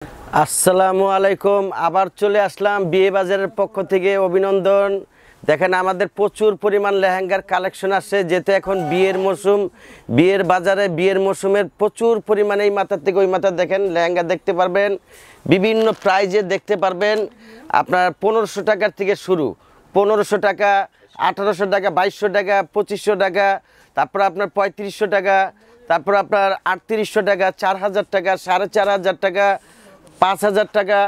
আসসালামু আলাইকুম। আবার চলে আসলাম বিয়ে বাজারের পক্ষ থেকে অভিনন্দন। দেখেন আমাদের প্রচুর পরিমাণ লেহেঙ্গার কালেকশন আসছে, যেহেতু এখন বিয়ের মৌসুম। বিয়ের বাজারে বিয়ের মৌসুমের প্রচুর পরিমাণে এই মাথার থেকে ওই মাথা দেখেন লেহেঙ্গা দেখতে পারবেন, বিভিন্ন প্রাইজে দেখতে পারবেন। আপনার 1500 টাকার থেকে শুরু, 1500 টাকা, 1800 টাকা, 2200 টাকা, 2500 টাকা, তারপর আপনার 3500 টাকা, তারপর আপনার 3800 টাকা, 4000 টাকা, 4500 টাকা, 5000 টাকা,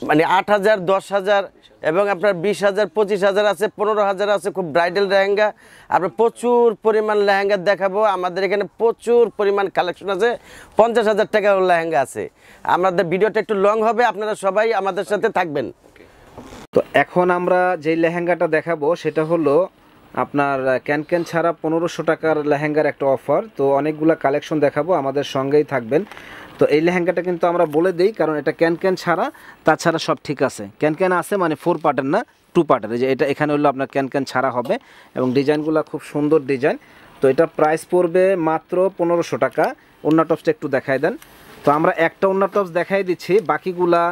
মানে 8000, 10000 এবং আপনার 20000, 25000 আছে, 15000 আছে। খুব ব্রাইডাল লেহেঙ্গা, আপনার প্রচুর পরিমাণ লেহেঙ্গা দেখাবো। আমাদের এখানে প্রচুর পরিমাণ কালেকশন আছে, 50000 টাকার লেহেঙ্গা আছে। আমাদের ভিডিওটা একটু লং হবে, আপনারা সবাই আমাদের সাথে থাকবেন। তো এখন আমরা যেই লেহেঙ্গাটা দেখাবো সেটা হলো আপনার ক্যানক্যান ছাড়া 1500 টাকার লেহেঙ্গার একটা অফার। তো অনেকগুলো কালেকশন দেখাবো, আমাদের সঙ্গেই থাকবেন। তো এই লেহেঙ্গাটা কিন্তু আমরা বলে দিই, কারণ এটা ক্যানক্যান ছাড়া, তাছাড়া সব ঠিক আছে। ক্যানক্যান আছে মানে 4 পার্টের না, 2 পার্টের। যে এটা এখানে হলো আপনার ক্যানক্যান ছাড়া হবে এবং ডিজাইনগুলো খুব সুন্দর ডিজাইন। তো এটা প্রাইস পড়বে মাত্র 1500 টাকা। ওন্না টপসটা একটু দেখাই দেন। তো আমরা একটা ওন্না টপস দেখাই দিচ্ছি, বাকিগুলা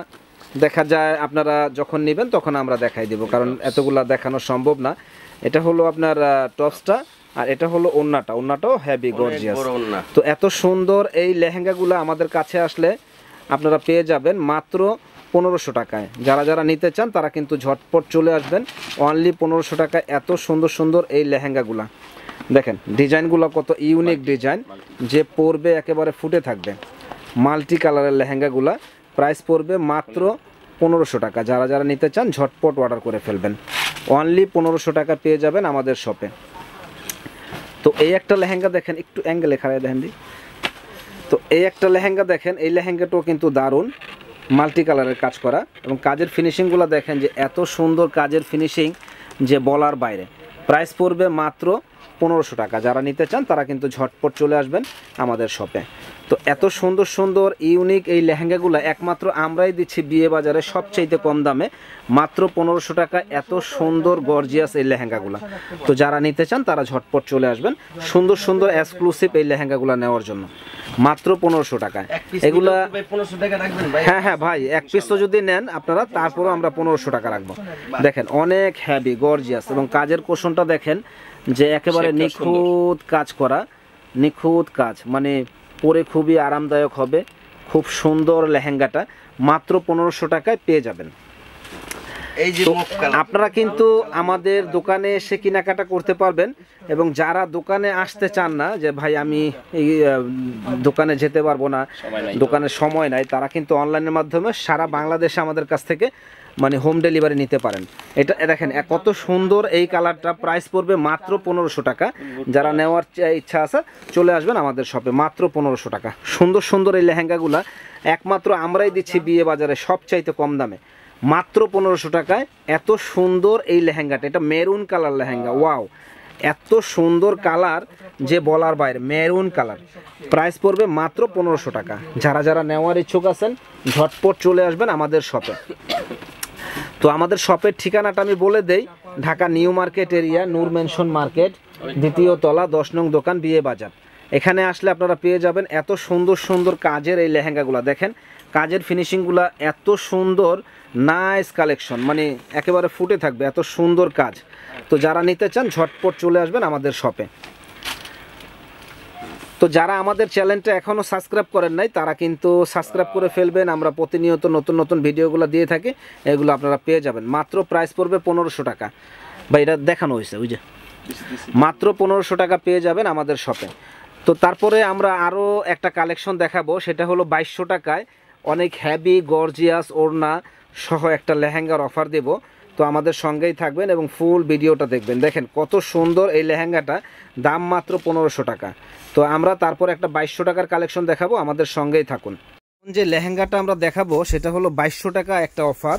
দেখা যায় আপনারা যখন নেবেন তখন আমরা দেখাই দেব, কারণ এতগুলা দেখানো সম্ভব না। এটা হলো আপনার টপসটা, আর এটা হলো ওন্নাটা। ওন্নাটাও হেভি গর্জিয়াস। তো এত সুন্দর এই লেহেঙ্গাগুলো আমাদের কাছে আসলে আপনারা পেয়ে যাবেন মাত্র 1500 টাকায়। যারা যারা নিতে চান তারা কিন্তু ঝটপট চলে আসবেন। অনলি 1500 টাকায় এত সুন্দর সুন্দর এই লেহেঙ্গাগুলা দেখেন। ডিজাইনগুলো কত ইউনিক ডিজাইন, যে পরবে একেবারে ফুটে থাকবে। মাল্টি কালারের লেহেঙ্গাগুলা প্রাইস পড়বে মাত্র 1500 টাকা। যারা যারা নিতে চান ঝটপট অর্ডার করে ফেলবেন। অনলি 1500 টাকা পেয়ে যাবেন আমাদের শপে। তো এই একটা লেহেঙ্গা দেখেন, একটু অ্যাঙ্গেলে খাড়ায় দেখেন দি। তো এই একটা লেহেঙ্গা দেখেন, এই লেহেঙ্গাটাও কিন্তু দারুণ মাল্টি কালারের কাজ করা, এবং কাজের ফিনিশিংগুলো দেখেন যে এত সুন্দর কাজের ফিনিশিং যে বলার বাইরে। প্রাইস পড়বে মাত্র 1500 টাকা। যারা নিতে চান তারা কিন্তু ঝটপট চলে আসবেন আমাদের শপে। তো এত সুন্দর সুন্দর ইউনিক এই লেহেঙ্গাগুলো একমাত্র আমরাই দিচ্ছি বিয়ে বাজারে সবচাইতে কম দামে, মাত্র 1500 টাকা। এত সুন্দর গর্জিয়াস এই লেহেঙ্গাগুলো। তো যারা নিতে চান তারা ঝটপট চলে আসবেন সুন্দর সুন্দর এক্সক্লুসিভ এই লেহেঙ্গাগুলো নেওয়ার জন্য, মাত্র 1500 টাকায়। এগুলা হ্যাঁ হ্যাঁ ভাই, এক পিস তো যদি নেন আপনারা তারপরও আমরা 1500 টাকা রাখবো। দেখেন অনেক হ্যাভি গর্জিয়াস, এবং কাজের কোশনটা দেখেন যে একেবারে নিখুঁত কাজ করা, নিখুঁত কাজ, মানে পরে খুবই আরামদায়ক হবে। খুব সুন্দর লেহেঙ্গাটা মাত্র 1500 টাকায় পেয়ে যাবেন। আপনারা কিন্তু আমাদের দোকানে এসে কেনাকাটা করতে পারবেন, এবং যারা দোকানে আসতে চান না, যে ভাই আমি এই দোকানে যেতে পারবো না, দোকানের সময় নাই, তারা কিন্তু অনলাইনের মাধ্যমে সারা বাংলাদেশে আমাদের কাছ থেকে মানে হোম ডেলিভারি নিতে পারেন। এটা দেখেন কত সুন্দর এই কালারটা, প্রাইস পড়বে মাত্র 1500 টাকা। যারা নেওয়ার ইচ্ছা আছে চলে আসবেন আমাদের শপে, মাত্র 1500 টাকা। সুন্দর সুন্দর এই লেহেঙ্গাগুলা একমাত্র আমরাই দিচ্ছি বিয়ে বাজারে সবচাইতে কম দামে, মাত্র 1500 টাকায়। এত সুন্দর এই লেহেঙ্গাটা, এটা মেরুন কালার লেহেঙ্গা। ওয়াও, এত সুন্দর কালার যে বলার বাইরে, মেরুন কালার। প্রাইস পড়বে মাত্র 1500 টাকা। যারা যারা নেওয়ার ইচ্ছুক আছেন ঝটপট চলে আসবেন আমাদের শপে। তো আমাদের শপের ঠিকানাটা আমি বলে দেই, ঢাকা নিউ মার্কেট এরিয়া, নূর মেনশন মার্কেট, 2য় তলা, 10 নং দোকান, বিয়ে বাজার। এখানে আসলে আপনারা পেয়ে যাবেন এত সুন্দর সুন্দর কাজের এই লেহেঙ্গাগুলো। দেখেন কাজের ফিনিশিংগুলো এত সুন্দর, নাইস কালেকশন, মানে একেবারে ফুটে থাকবে, এত সুন্দর কাজ। তো যারা নিতে চান ঝটপট চলে আসবেন আমাদের শপে। তো যারা আমাদের চ্যানেলটা এখনও সাবস্ক্রাইব করেন নাই তারা কিন্তু সাবস্ক্রাইব করে ফেলবেন। আমরা প্রতিনিয়ত নতুন নতুন ভিডিওগুলো দিয়ে থাকি, এগুলো আপনারা পেয়ে যাবেন। মাত্র প্রাইস পড়বে 1500 টাকা। বা এটা দেখানো হয়েছে ওই যে, মাত্র 1500 টাকা পেয়ে যাবেন আমাদের শপে। তো তারপরে আমরা আরও একটা কালেকশন দেখাবো, সেটা হলো 2200 টাকায় অনেক হ্যাভি গর্জিয়াস ওড়না সহ একটা লেহেঙ্গার অফার দেব। তো আমাদের সঙ্গেই থাকবেন এবং ফুল ভিডিওটা দেখবেন। দেখেন কত সুন্দর এই লেহেঙ্গাটা, দাম মাত্র 1500 টাকা। তো আমরা তারপর একটা 2200 টাকার কালেকশন দেখাবো, আমাদের সঙ্গেই থাকুন। যে লেহেঙ্গাটা আমরা দেখাবো সেটা হলো 2200 টাকা একটা অফার।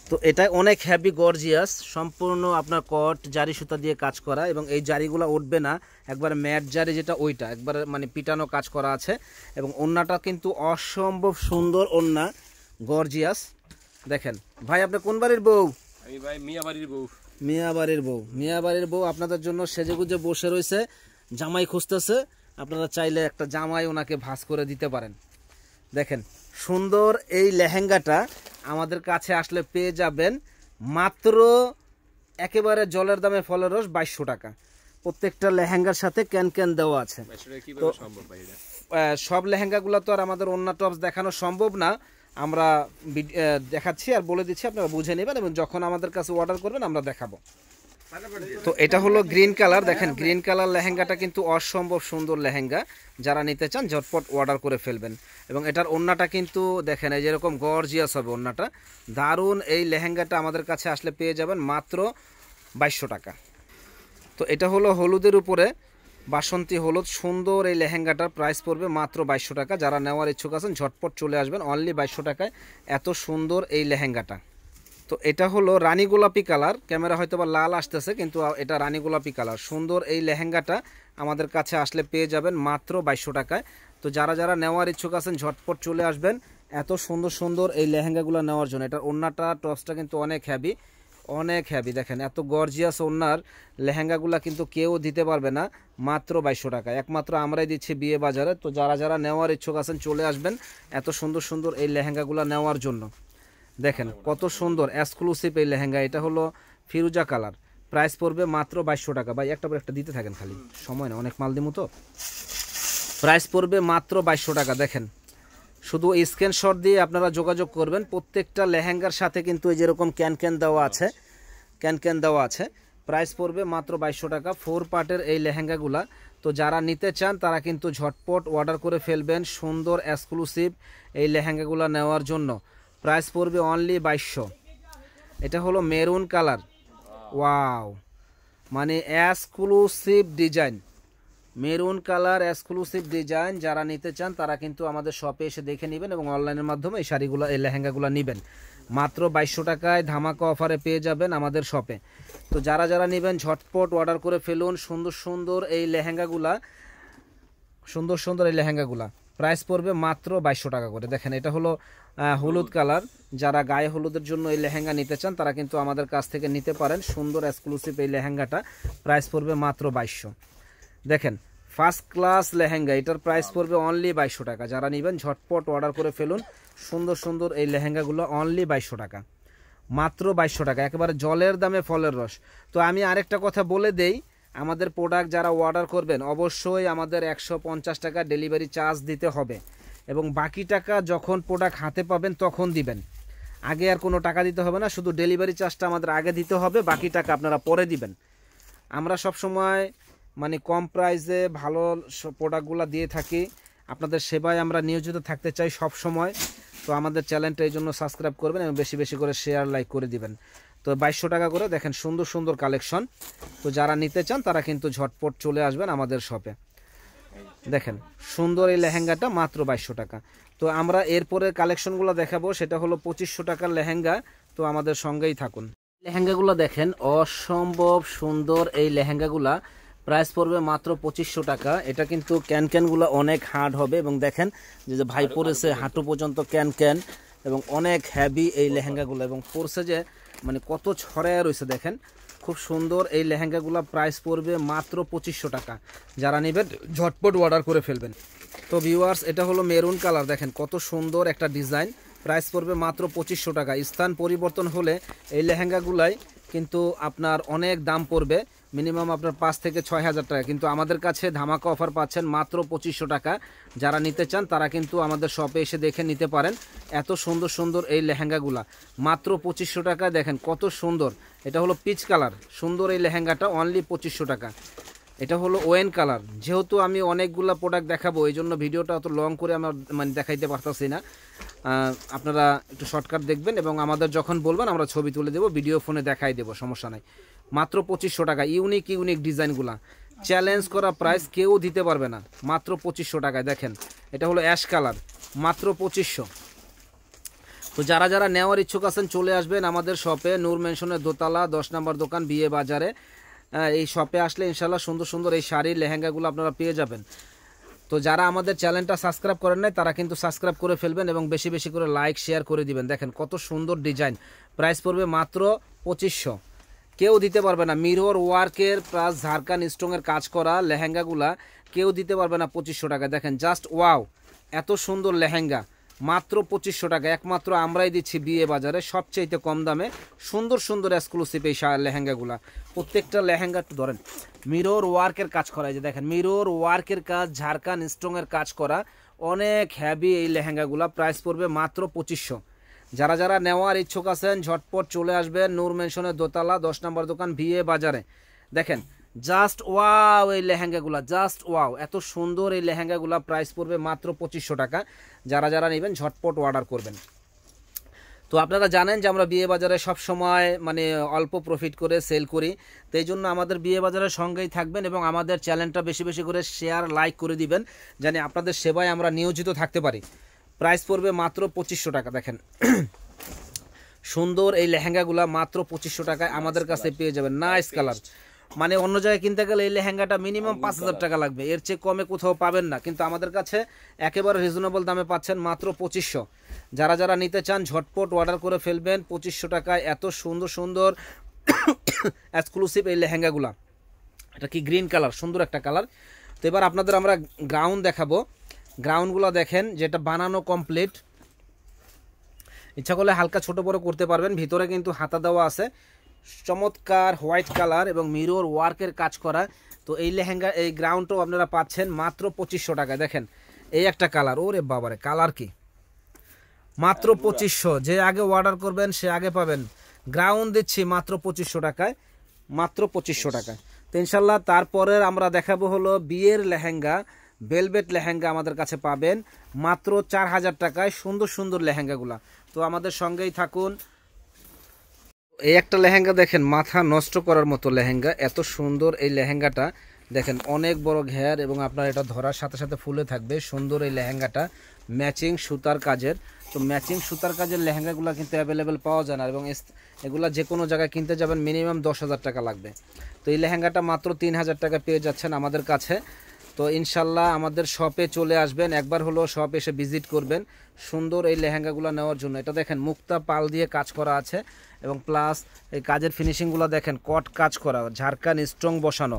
তো এটা অনেক হ্যাভি গর্জিয়াস, সম্পূর্ণ আপনার কট জারি সুতা দিয়ে কাজ করা, এবং এই জারিগুলো উঠবে না, একবার ম্যাট জারি যেটা ওইটা একবার মানে পিটানো কাজ করা আছে। এবং ওড়নাটা কিন্তু অসম্ভব সুন্দর ওড়না, গর্জিয়াস। দেখেন ভাই, আপনি কোন বাড়ির বউ? আমি ভাই মিয়াবাড়ির বউ। মিয়াবাড়ির বউ, মিয়াবাড়ির বউ আপনাদের জন্য সেজেগুজে বসে রয়েছে, জামাই খুঁজতেছে। আপনারা চাইলে একটা জামাই ওনাকে ভাঁজ করে দিতে পারেন। দেখেন সুন্দর এই লেহেঙ্গাটা আমাদের কাছে আসলে পেয়ে যাবেন মাত্র একেবারে জলের দামে ফলের রস 2200 টাকা। প্রত্যেকটা লেহেঙ্গার সাথে ক্যান দেওয়া আছে। তো সব লেহেঙ্গাগুলো তো আর আমাদের অন্য টপস দেখানো সম্ভব না, আমরা দেখাচ্ছি আর বলে দিচ্ছি, আপনারা বুঝে নেবেন এবং যখন আমাদের কাছে অর্ডার করবেন আমরা দেখাবো। তো এটা হলো গ্রিন কালার, দেখেন গ্রিন কালার লেহেঙ্গাটা কিন্তু অসম্ভব সুন্দর লেহেঙ্গা, যারা নিতে চান ঝটপট অর্ডার করে ফেলবেন। এবং এটার ওড়নাটা কিন্তু দেখেন এই যেরকম গর্জিয়াস হবে ওড়নাটা, দারুণ। এই লেহেঙ্গাটা আমাদের কাছে আসলে পেয়ে যাবেন মাত্র 2200 টাকা। তো এটা হলো হলুদের উপরে বাসন্তী হলুদ, সুন্দর এই লেহেঙ্গাটার প্রাইস পড়বে মাত্র 2200 টাকা। যারা নেওয়ার ইচ্ছুক আছেন ঝটপট চলে আসবেন, অনলি 2200 টাকায় এত সুন্দর এই লেহেঙ্গাটা। তো এটা হলো রানী গোলাপি কালার, ক্যামেরা হয়তো বা লাল আসতেছে কিন্তু এটা রানী গোলাপি কালার। সুন্দর এই লেহেঙ্গাটা আমাদের কাছে আসলে পেয়ে যাবেন মাত্র 2200 টাকায়। তো যারা যারা নেওয়ার ইচ্ছুক আছেন ঝটপট চলে আসবেন এত সুন্দর সুন্দর এই লেহেঙ্গাগুলো নেওয়ার জন্য। এটার ওড়নাটা টপসটা কিন্তু অনেক হ্যাভি, অনেক হ্যাভি। দেখেন এত গর্জিয়াস ওড়নার লেহেঙ্গাগুলো কিন্তু কেউ দিতে পারবে না মাত্র 2200 টাকায়, একমাত্র আমরাই দিচ্ছি বিয়ে বাজারে। তো যারা যারা নেওয়ার ইচ্ছুক আছেন চলে আসবেন এত সুন্দর সুন্দর এই লেহেঙ্গাগুলো নেওয়ার জন্য। দেখেন কত সুন্দর এক্সক্লুসিভ এই লেহেঙ্গা, এটা হলো ফিরোজা কালার, প্রাইস পড়বে মাত্র 2200 টাকা। ভাই একটা পর একটা দিতে থাকেন, খালি সময় না, অনেক মাল দিমু তো। প্রাইস পড়বে মাত্র 2200 টাকা। দেখেন শুধু স্ক্রিনশট দিয়ে আপনারা যোগাযোগ করবেন। প্রত্যেকটা লেহেঙ্গার সাথে কিন্তু এই যেরকম ক্যান দেওয়া আছে, ক্যান দেওয়া আছে। প্রাইস পড়বে মাত্র 2200 টাকা 4 পার্টের এই লেহেঙ্গাগুলা। তো যারা নিতে চান তারা কিন্তু ঝটপট অর্ডার করে ফেলবেন সুন্দর এক্সক্লুসিভ এই লেহেঙ্গাগুলো নেওয়ার জন্য। প্রাইস পড়বে অনলি 2200। এটা হলো মেরুন কালার, ওয়াও, মানে exclusive design, maroon colour exclusive design. যারা নিতে চান তারা কিন্তু আমাদের শপে এসে দেখে নেবেন এবং অনলাইনের মাধ্যমে এই শাড়িগুলো এই লেহেঙ্গাগুলো নেবেন। মাত্র 2200 টাকায় ধামাকা অফারে পেয়ে যাবেন আমাদের শপে। তো যারা যারা নেবেন ঝটপট অর্ডার করে ফেলুন সুন্দর সুন্দর এই লেহেঙ্গাগুলা, সুন্দর সুন্দর এই লেহেঙ্গাগুলা। প্রাইস পড়বে মাত্র 2200 টাকা করে। দেখেন এটা হলো হলুদ কালার, যারা গায়ে হলুদের জন্য এই লেহেঙ্গা নিতে চান তারা কিন্তু আমাদের কাছ থেকে নিতে পারেন সুন্দর এক্সক্লুসিভ এই লেহেঙ্গাটা। প্রাইস পড়বে মাত্র 2200। দেখেন ফার্স্ট ক্লাস লেহেঙ্গা, এটার প্রাইস পড়বে অনলি 2200 টাকা। যারা নেবেন ঝটপট অর্ডার করে ফেলুন সুন্দর সুন্দর এই লেহেঙ্গাগুলো, অনলি 2200 টাকা, মাত্র 2200 টাকা, একেবারে জলের দামে ফলের রস। তো আমি আরেকটা কথা বলে দেই, আমাদের প্রোডাক্ট যারা অর্ডার করবেন অবশ্যই আমাদের 150 টাকা ডেলিভারি চার্জ দিতে হবে এবং বাকি টাকা যখন প্রোডাক্ট হাতে পাবেন তখন দিবেন। আগে আর কোনো টাকা দিতে হবে না, শুধু ডেলিভারি চার্জটা আমাদের আগে দিতে হবে, বাকি টাকা আপনারা পরে দিবেন। আমরা সব সময় মানে কম প্রাইসে ভালো প্রোডাক্টগুলো দিয়ে থাকি, আপনাদের সেবায় আমরা নিয়োজিত থাকতে চাই সব সময়। তো আমাদের চ্যানেলটা এই জন্য সাবস্ক্রাইব করবেন এবং বেশি বেশি করে শেয়ার লাইক করে দিবেন। তো 2200 টাকা করে দেখেন সুন্দর সুন্দর কালেকশন। তো যারা নিতে চান তারা কিন্তু ঝটপট চলে আসবেন আমাদের শপে। দেখেন সুন্দর এই লেহেঙ্গাটা মাত্র 2200 টাকা। তো আমরা এরপরে কালেকশনগুলো দেখাবো, সেটা হলো 2500 টাকার লেহেঙ্গা। তো আমাদের সঙ্গেই থাকুন। লেহেঙ্গাগুলো দেখেন অসম্ভব সুন্দর এই লেহেঙ্গাগুলা, প্রাইস পড়বে মাত্র 2500 টাকা। এটা কিন্তু ক্যানগুলো অনেক হার্ড হবে এবং দেখেন যে ভাই পরেছে হাঁটু পর্যন্ত ক্যান এবং অনেক হ্যাভি এই লেহেঙ্গাগুলো এবং পরছে যে মানে কত ছড়ায় রয়েছে। দেখেন খুব সুন্দর এই লেহেঙ্গাগুলো, প্রাইস পড়বে মাত্র 2500 টাকা। যারা নেবেন ঝটপট অর্ডার করে ফেলবেন। তো ভিউয়ার্স এটা হলো মেরুন কালার, দেখেন কত সুন্দর একটা ডিজাইন, প্রাইস পড়বে মাত্র 2500 টাকা। স্থান পরিবর্তন হলে এই লেহেঙ্গাগুলাই কিন্তু আপনার অনেক দাম পড়বে, মিনিমাম আপনার 5 থেকে 6000 টাকা, কিন্তু আমাদের কাছে ধামাকা অফার পাচ্ছেন মাত্র 2500 টাকা। যারা নিতে চান তারা কিন্তু আমাদের শপে এসে দেখে নিতে পারেন এত সুন্দর সুন্দর এই লেহেঙ্গাগুলা, মাত্র 2500 টাকা। দেখেন কত সুন্দর, এটা হলো পিচ কালার, সুন্দর এই লেহেঙ্গাটা অনলি 2500 টাকা। এটা হলো ওয়েন কালার। যেহেতু আমি অনেকগুলো প্রোডাক্ট দেখাবো এই জন্য ভিডিওটা অত লং করে আমার মানে দেখাইতে পারতাছি না, আপনারা একটু শর্টকাট দেখবেন এবং আমাদের যখন বলবেন আমরা ছবি তুলে দেবো, ভিডিও ফোনে দেখাই দেবো, সমস্যা নাই। মাত্র 2500 টাকা, ইউনিক ইউনিক ডিজাইনগুলা, চ্যালেঞ্জ করা প্রাইস, কেউ দিতে পারবে না, মাত্র 2500 টাকায়। দেখেন এটা হলো অ্যাশ কালার, মাত্র 2500। তো যারা যারা নেওয়ার ইচ্ছুক আছেন চলে আসবেন আমাদের শপে, নূর মেনশনের দোতলা 10 নম্বর দোকান, বিয়ে বাজারে। এই শপে আসলে ইনশাল্লাহ সুন্দর সুন্দর এই শাড়ির লেহেঙ্গাগুলো আপনারা পেয়ে যাবেন। তো যারা আমাদের চ্যানেলটা সাবস্ক্রাইব করেন নাই তারা কিন্তু সাবস্ক্রাইব করে ফেলবেন এবং বেশি বেশি করে লাইক শেয়ার করে দিবেন। দেখেন কত সুন্দর ডিজাইন, প্রাইস পড়বে মাত্র 2500, কেউ দিতে পারবে না। মিরর ওয়ার্কের প্লাস ঝাড়খান স্টোনের কাজ করা লেহেঙ্গাগুলা কেউ দিতে পারবে না 2500 টাকা। দেখেন জাস্ট ওয়াও, এত সুন্দর লেহেঙ্গা, মাত্র 2500 টাকা। একমাত্র আমরাই দিচ্ছি বিয়ে বাজারে সবচেয়ে কম দামে সুন্দর সুন্দর এক্সক্লুসিভ এই লেহেঙ্গাগুলা। প্রত্যেকটা লেহেঙ্গা একটু ধরেন, মিরর ওয়ার্কের কাজ করা, এই যে দেখেন মিরর ওয়ার্কের কাজ, ঝাড়খান স্ট্রংয়ের কাজ করা, অনেক হ্যাভি এই লেহেঙ্গাগুলা। প্রাইস পড়বে মাত্র 2500। যারা যারা নেওয়ার ইচ্ছুক আছেন ঝটপট চলে আসবেন নূর মেনশনের দোতলা 10 নম্বর দোকান বিয়ে বাজারে। দেখেন জাস্ট ওয়াও এই লেহেঙ্গাগুলা, জাস্ট ওয়াও, এত সুন্দর এই লেহেঙ্গাগুলা। প্রাইস পড়বে মাত্র 2500 টাকা। যারা যারা নেবেন ঝটপট অর্ডার করবেন। তো আপনারা জানেন যে আমরা বিয়ে বাজারে সব সময় মানে অল্প প্রফিট করে সেল করি, তো এই জন্য আমাদের বিয়ে বাজারের সঙ্গেই থাকবেন এবং আমাদের চ্যানেলটা বেশি বেশি করে শেয়ার লাইক করে দিবেন, জানি আপনাদের সেবায় আমরা নিয়োজিত থাকতে পারি। প্রাইস পড়বে মাত্র 2500 টাকা। দেখেন সুন্দর এই লেহেঙ্গাগুলা মাত্র 2500 টাকায় আমাদের কাছে পেয়ে যাবেন। নাইস কালার, মানে অন্য জায়গায় কিনতে গেলে এই লেহেঙ্গাটা মিনিমাম 5000 টাকা লাগবে, এর চেয়ে কমে কোথাও পাবেন না, কিন্তু আমাদের কাছে একেবারে রিজনেবল দামে পাচ্ছেন মাত্র 2500। যারা যারা নিতে চান ঝটপট অর্ডার করে ফেলবেন। 2500 টাকায় এত সুন্দর সুন্দর এক্সক্লুসিভ এই লেহেঙ্গাগুলা। এটা কি গ্রিন কালার, সুন্দর একটা কালার। তো এবার আপনাদের আমরা গ্রাউন্ড দেখাবো। গ্রাউন্ডগুলো দেখেন, যেটা বানানো কমপ্লিট, ইচ্ছা করলে হালকা ছোট বড় করতে পারবেন। ভিতরে কিন্তু হাতা দেওয়া আছে, চমৎকার হোয়াইট কালার এবং মিরর ওয়ার্কের কাজ করা। তো এই লেহেঙ্গা এই গ্রাউন্ডটাও আপনারা পাচ্ছেন মাত্র 2500 টাকায়। দেখেন এই একটা কালার, ওরে বাবারে কালার কি, মাত্র 2500। যে আগে অর্ডার করবেন সে আগে পাবেন। গ্রাউন্ড দিচ্ছি মাত্র 2500 টাকায়, মাত্র 2500 টাকায়। তো ইনশাল্লাহ তারপরের আমরা দেখাবো হলো বিয়ের লেহেঙ্গা, ভেলভেট লেহেঙ্গা আমাদের কাছে পাবেন মাত্র 4000 টাকায়, সুন্দর সুন্দর লেহেঙ্গাগুলা। তো আমাদের সঙ্গেই থাকুন। এই একটা লেহেঙ্গা দেখেন, মাথা নষ্ট করার মতো লেহেঙ্গা, এত সুন্দর এই লেহেঙ্গাটা। দেখেন অনেক বড় ঘের এবং আপনার এটা ধরার সাথে সাথে ফুলে থাকবে। সুন্দর এই লেহেঙ্গাটা, ম্যাচিং সুতার কাজের। তো ম্যাচিং সুতার কাজের লেহেঙ্গাগুলো কিন্তু অ্যাভেলেবেল পাওয়া যায় না, এবং এগুলা যে কোনো জায়গায় কিনতে যাবেন মিনিমাম 10,000 টাকা লাগবে। তো এই লেহেঙ্গাটা মাত্র 3000 টাকা পেয়ে যাচ্ছেন আমাদের কাছে। তো ইনশাল্লাহ আমাদের শপে চলে আসবেন, একবার হলো শপ এসে ভিজিট করবেন সুন্দর এই লেহেঙ্গাগুলো নেওয়ার জন্য। এটা দেখেন মুক্তা পাল দিয়ে কাজ করা আছে এবং প্লাস এই কাজের ফিনিশিংগুলো দেখেন, কট কাজ করা, ঝাড়খান স্ট্রং বসানো,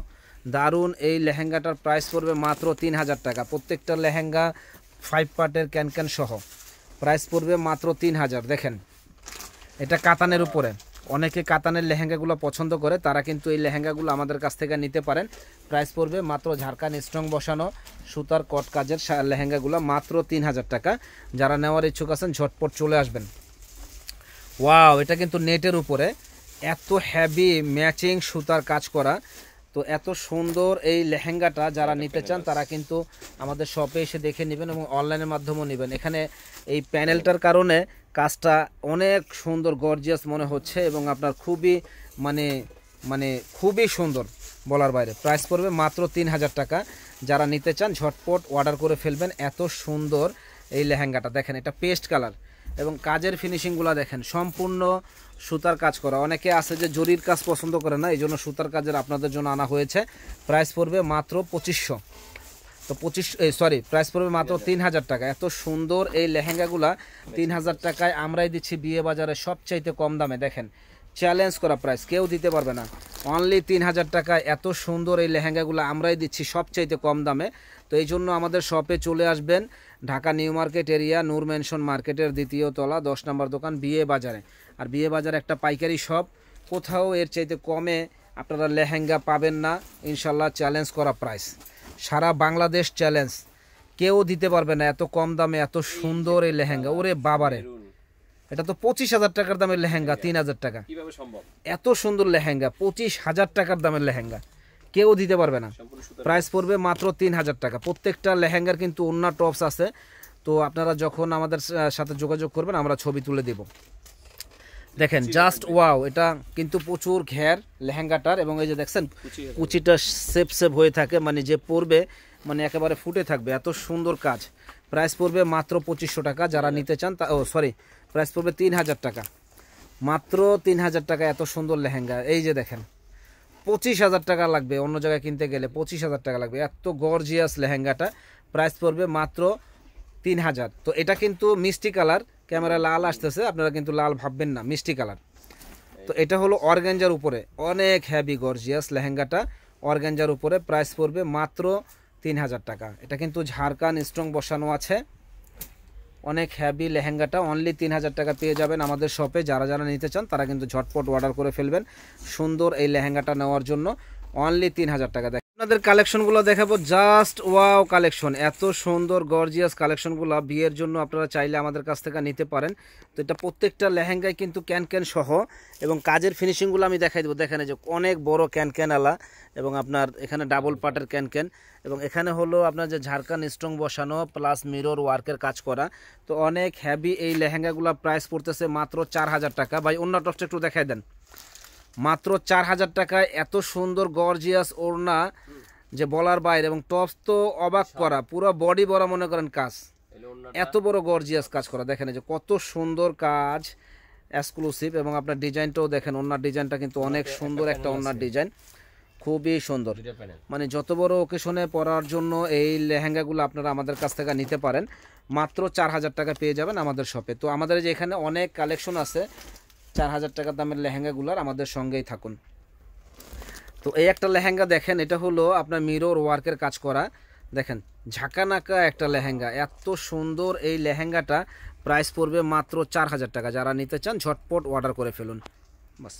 দারুণ এই লেহেঙ্গাটার প্রাইস পড়বে মাত্র 3000 টাকা। প্রত্যেকটা লেহেঙ্গা 5 পার্টের ক্যান সহ প্রাইস পড়বে মাত্র 3000। দেখেন এটা কাতানের উপরে, অনেকে কাতানের লেহেঙ্গাগুলো পছন্দ করে, তারা কিন্তু এই লেহেঙ্গাগুলো আমাদের কাছ থেকে নিতে পারেন। প্রাইস পড়বে মাত্র ঝাড়খান স্ট্রং বসানো সুতার কট কাজের লেহেঙ্গাগুলো মাত্র 3000 টাকা। যারা নেওয়ার ইচ্ছুক আছেন ঝটপট চলে আসবেন। ওয়াও, এটা কিন্তু নেটের উপরে, এত হ্যাভি ম্যাচিং সুতার কাজ করা। তো এত সুন্দর এই লেহেঙ্গাটা যারা নিতে চান তারা কিন্তু আমাদের শপে এসে দেখে নেবেন এবং অনলাইনের মাধ্যমেও নেবেন। এখানে এই প্যানেলটার কারণে কাজটা অনেক সুন্দর গর্জিয়াস মনে হচ্ছে এবং আপনার খুবই মানে খুবই সুন্দর, বলার বাইরে। প্রাইস পড়বে মাত্র 3000 টাকা। যারা নিতে চান ঝটপট অর্ডার করে ফেলবেন। এত সুন্দর এই লেহেঙ্গাটা দেখেন, এটা পেস্ট কালার এবং কাজের ফিনিশিংগুলো দেখেন, সম্পূর্ণ সুতার কাজ করা। অনেকে আছে যে জরির কাজ পছন্দ করে না, এই জন্য সুতার কাজের আপনাদের জন্য আনা হয়েছে। প্রাইস পড়বে মাত্র 2500। তো প্রাইস পড়বে মাত্র 3000 টাকা। এত সুন্দর এই লেহেঙ্গাগুলা 3000 টাকায় আমরাই দিচ্ছি বিয়ে বাজারে সবচাইতে কম দামে। দেখেন চ্যালেঞ্জ করা প্রাইস, কেউ দিতে পারবে না। অনলি 3000 টাকায় এত সুন্দর এই লেহেঙ্গাগুলো আমরাই দিচ্ছি সবচাইতে কম দামে। তো এই জন্য আমাদের শপে চলে আসবেন, ঢাকা নিউ মার্কেট এরিয়া, নূর মেনশন মার্কেটের 2য় তলা 10 নম্বর দোকান বিয়ে বাজারে। আর বিয়ে বাজারে একটা পাইকারি শপ, কোথাও এর চাইতে কমে আপনারা লেহেঙ্গা পাবেন না ইনশাল্লাহ। চ্যালেঞ্জ করা প্রাইস, সারা বাংলাদেশ চ্যালেঞ্জ, কেউ দিতে পারবে না এত কম দামে এত সুন্দর এই লেহেঙ্গা। ওরে বাবারে, এটা তো 25000 টাকার দামের লেহেঙ্গা, 3000 টাকা কিভাবে সম্ভব? এত সুন্দর লেহেঙ্গা 25000 টাকার দামের লেহেঙ্গা কেউ দিতে পারবে না। প্রাইস পড়বে মাত্র 3000 টাকা। প্রত্যেকটা লেহেঙ্গার কিন্তু ওন্না টপস আছে। তো আপনারা যখন আমাদের সাথে যোগাযোগ করবেন আমরা ছবি তুলে দেব। দেখেন জাস্ট ওয়াও, এটা কিন্তু প্রচুর ঘের লেহেঙ্গাটার এবং এই যে দেখছেন কুচিটা সেপ হয়ে থাকে, মানে যে পরবে মানে একেবারে ফুটে থাকবে, এত সুন্দর কাজ। প্রাইস পড়বে মাত্র 2500 টাকা। যারা নিতে চান প্রাইস পড়বে 3000 টাকা, মাত্র 3000 টাকা। এত সুন্দর লেহেঙ্গা, এই যে দেখেন 25000 টাকা লাগবে অন্য জায়গায় কিনতে গেলে, 25000 টাকা লাগবে এত গর্জিয়াস লেহেঙ্গাটা। প্রাইস পড়বে মাত্র 3000। তো এটা কিন্তু মিষ্টি কালার, ক্যামেরা লাল আসতেছে, আপনারা কিন্তু লাল ভাববেন না, মিষ্টি কালার। তো এটা হলো অর্গানজার উপরে, অনেক হ্যাভি গর্জিয়াস লেহেঙ্গাটা অর্গানজার উপরে। প্রাইস পড়বে মাত্র 3000 টাকা। এটা কিন্তু ঝাড়খান স্ট্রং বসানো আছে, অনেক হ্যাভি লেহেঙ্গাটা অনলি 3000 টাকা পেয়ে যাবেন আমাদের শপে। যারা যারা নিতে চান তারা কিন্তু ঝটপট অর্ডার করে ফেলবেন সুন্দর এই লেহেঙ্গাটা নেওয়ার জন্য। অনলি 3000 টাকা। দেখেন আপনাদের কালেকশনগুলো দেখাবো, জাস্ট ওয়াও কালেকশন, এত সুন্দর গর্জিয়াস কালেকশনগুলো বিয়ের জন্য আপনারা চাইলে আমাদের কাছ থেকে নিতে পারেন। তো এটা প্রত্যেকটা লেহেঙ্গায় কিন্তু ক্যান সহ, এবং কাজের ফিনিশিংগুলো আমি দেখাই দেবো। দেখেন যে অনেক বড় ক্যান আলা, এবং আপনার এখানে ডাবল পার্টের ক্যান, এবং এখানে হলো আপনার যে ঝাড়খান স্ট্রং বসানো প্লাস মিরর ওয়ার্কের কাজ করা। তো অনেক হ্যাভি এই লেহেঙ্গাগুলো প্রাইস পড়তেছে মাত্র 4000 টাকা। ভাই অন্য টপটা একটু দেখাই দেন। মাত্র 4000 টাকায় এত সুন্দর গর্জিয়াস ওড়না যে বলার বাইরে, এবং টপস তো অবাক করা, পুরো বডি বড় মনে করেন কাজ, এত বড় গর্জিয়াস কাজ করা। দেখেন যে কত সুন্দর কাজ, এক্সক্লুসিভ, এবং আপনার ডিজাইনটাও দেখেন, ওড়নার ডিজাইনটা কিন্তু অনেক সুন্দর একটা ওড়নার ডিজাইন, খুবই সুন্দর। মানে যত বড় ওকেশনে পরার জন্য এই লেহেঙ্গাগুলো আপনারা আমাদের কাছ থেকে নিতে পারেন। মাত্র 4000 টাকা পেয়ে যাবেন আমাদের শপে। তো আমাদের যে এখানে অনেক কালেকশন আছে 4000 টাকা দামের লেহেঙ্গাগুলোর, আমাদের সঙ্গেই থাকুন। তো এই একটা লেহেঙ্গা দেখেন, এটা হলো আপনার মিরর ওয়ার্কের কাজ করা, দেখেন ঝাঁকানাকা একটা লেহেঙ্গা, এত সুন্দর এই লেহেঙ্গাটা প্রাইস পড়বে মাত্র 4000 টাকা। যারা নিতে চান ঝটপট অর্ডার করে ফেলুন বাস।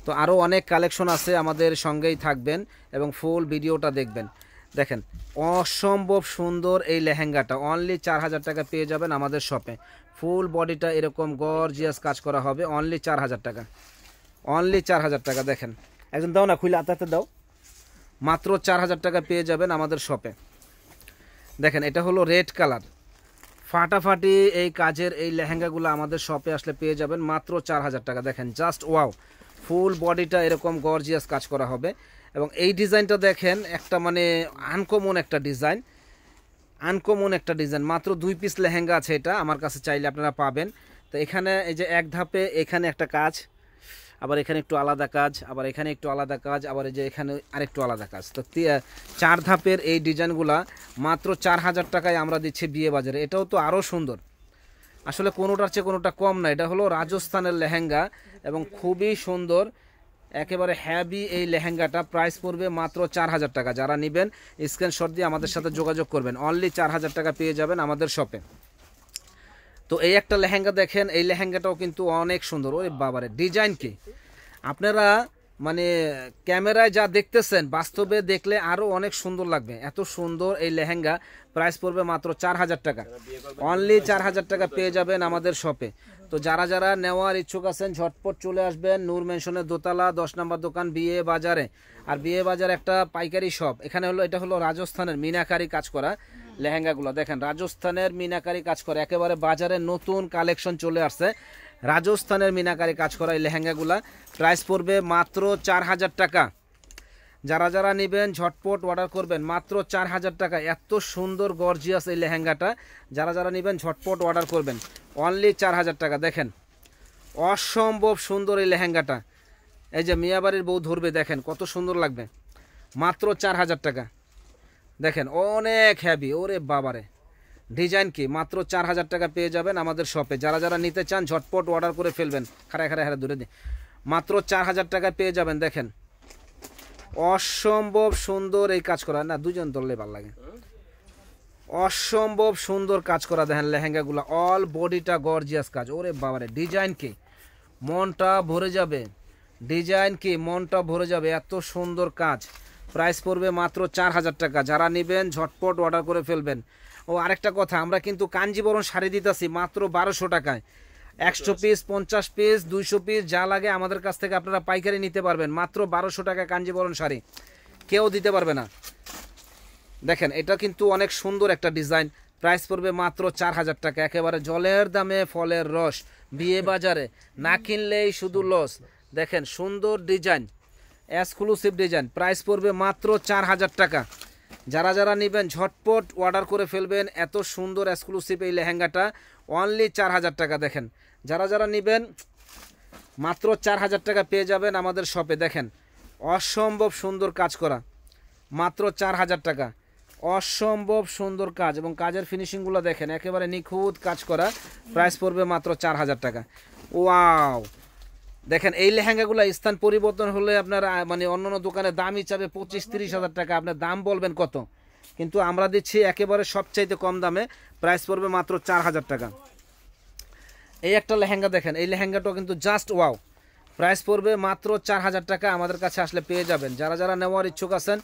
তো আরও অনেক কালেকশন আছে, আমাদের সঙ্গেই থাকবেন এবং ফুল ভিডিওটা দেখবেন। দেখেন অসম্ভব সুন্দর এই লেহেঙ্গাটা অনলি 4000 টাকা পেয়ে যাবেন আমাদের শপে। ফুল বডিটা এরকম গর্জিয়াস কাজ করা হবে, অনলি 4000 টাকা, অনলি 4000 টাকা। দেখেন একজন দাও না, খুলে আতাতে দাও। মাত্র 4000 টাকা পেয়ে যাবেন আমাদের শপে। দেখেন এটা হলো রেড কালার, ফাটাফাটি এই কাজের এই লেহেঙ্গাগুলো আমাদের শপে আসলে পেয়ে যাবেন মাত্র 4000 টাকা। দেখেন জাস্ট ওয়াও, ফুল বডিটা এরকম গর্জিয়াস কাজ করা হবে, এবং এই ডিজাইনটা দেখেন একটা মানে আনকমন একটা ডিজাইন, আনকমন একটা ডিজাইন। মাত্র 2 পিস লেহেঙ্গা আছে এটা আমার কাছে, চাইলে আপনারা পাবেন। তো এখানে এই যে এক ধাপে এখানে একটা কাজ, আবার এখানে একটু আলাদা কাজ, আবার এখানে একটু আলাদা কাজ, আবার এই যে এখানে আরেকটু আলাদা কাজ। তো 4 ধাপের এই ডিজাইনগুলা মাত্র 4000 টাকায় আমরা দিচ্ছি বিয়ে বাজারে। এটাও তো আরও সুন্দর, আসলে কোনোটার চেয়ে কোনোটা কম না। এটা হলো রাজস্থানের লেহেঙ্গা এবং খুবই সুন্দর, একেবারে হ্যাভি এই লেহেঙ্গাটা প্রাইস পড়বে মাত্র 4000 টাকা। যারা নেবেন স্ক্রিনশট দিয়ে আমাদের সাথে যোগাযোগ করবেন, অনলি 4000 টাকা পেয়ে যাবেন আমাদের শপে। তো এই একটা লেহেঙ্গা দেখেন, এই লেহেঙ্গাটাও কিন্তু অনেক সুন্দর। ওরে বাবারে ডিজাইন কি, আপনারা মানে ক্যামেরায় যা দেখতেছেন বাস্তবে দেখলে আরও অনেক সুন্দর লাগবে, এত সুন্দর এই লেহেঙ্গা। প্রাইস পড়বে মাত্র 4000 টাকা, অনলি 4000 টাকা পেয়ে যাবেন আমাদের শপে। তো যারা যারা নেওয়ার ইচ্ছুক আছেন ঝটপট চলে আসবেন নূর মেনশনের দোতলা 10 নম্বর দোকান বিয়ে বাজারে। আর বিয়ে বাজার একটা পাইকারি শপ। এখানে হলো এটা হলো রাজস্থানের মিনাকারি কাজ করা লেহেঙ্গাগুলো। দেখেন রাজস্থানের মিনাকারি কাজ করা, একেবারে বাজারে নতুন কালেকশন চলে আসছে রাজস্থানের মিনাকারি কাজ করা এই লেহেঙ্গাগুলা। প্রাইস পড়বে মাত্র 4000 টাকা। যারা যারা নেবেন ঝটপট অর্ডার করবেন, মাত্র 4000 টাকা। এত সুন্দর গর্জিয়াস এই লেহেঙ্গাটা, যারা যারা নেবেন ঝটপট অর্ডার করবেন, অনলি 4000 টাকা। দেখেন অসম্ভব সুন্দর এই লেহেঙ্গাটা, এই যে মিয়াবাড়ির বউ ধরবে, দেখেন কত সুন্দর লাগবে, মাত্র 4000 টাকা। দেখেন অনেক হ্যাভি, ওরে বাবারে ডিজাইন কি, মাত্র 4000 টাকা পেয়ে যাবেন আমাদের শপে। যারা যারা নিতে চান ঝটপট অর্ডার করে ফেলবেন। খাড়া দূরে দিই, মাত্র 4000 টাকা পেয়ে যাবেন। দেখেন অসম্ভব সুন্দর এই কাজ করা, না দুজন ধরলে ভালো লাগে, অসম্ভব সুন্দর কাজ করা। দেখেন লেহেঙ্গাগুলো অল বডিটা গর্জিয়াস কাজ, ওরে বাবারে ডিজাইন কি, মনটা ভরে যাবে, ডিজাইন কি মনটা ভরে যাবে, এত সুন্দর কাজ। প্রাইস পড়বে মাত্র 4000 টাকা। যারা নেবেন ঝটপট অর্ডার করে ফেলবেন। ও আরেকটা কথা, আমরা কিন্তু কাঞ্জিবরণ শাড়ি দিতেছি মাত্র 1200 টাকায়। 100 পিস, 50 পিস, 200 পিস যা লাগে আমাদের কাছ থেকে আপনারা পাইকারি নিতে পারবেন। মাত্র 1200 টাকায় কাঞ্জিবরণ শাড়ি কেউ দিতে পারবে না। দেখেন এটা কিন্তু অনেক সুন্দর একটা ডিজাইন, প্রাইস পড়বে মাত্র 4000 টাকা। একেবারে জলের দামে ফলের রস, বিয়ে বাজারে না কিনলেই শুধু লস। দেখেন সুন্দর ডিজাইন, এক্সক্লুসিভ ডিজাইন, প্রাইস পড়বে মাত্র 4000 টাকা। যারা যারা নেবেন ঝটপট অর্ডার করে ফেলবেন। এত সুন্দর এক্সক্লুসিভ এই লেহেঙ্গাটা অনলি 4000 টাকা। দেখেন যারা যারা নেবেন মাত্র 4000 টাকা পেয়ে যাবেন আমাদের শপে। দেখেন অসম্ভব সুন্দর কাজ করা, মাত্র 4000 টাকা। অসম্ভব সুন্দর কাজ, এবং কাজের ফিনিশিংগুলো দেখেন একেবারে নিখুঁত কাজ করা। প্রাইস পড়বে মাত্র 4000 টাকা। ওয়াও দেখেন এই লেহেঙ্গাগুলো স্থান পরিবর্তন হলে আপনার মানে অন্য দোকানে দাম হিসাবে 25-30 হাজার টাকা, আপনার দাম বলবেন কত, কিন্তু আমরা দিচ্ছি একেবারে সবচাইতে কম দামে, প্রাইস পড়বে মাত্র 4000 টাকা। এই একটা লেহেঙ্গা দেখেন, এই লেহেঙ্গাটাও কিন্তু জাস্ট ওয়াও, প্রাইস পড়বে মাত্র 4000 টাকা। আমাদের কাছে আসলে পেয়ে যাবেন। যারা যারা নেওয়ার ইচ্ছুক আছেন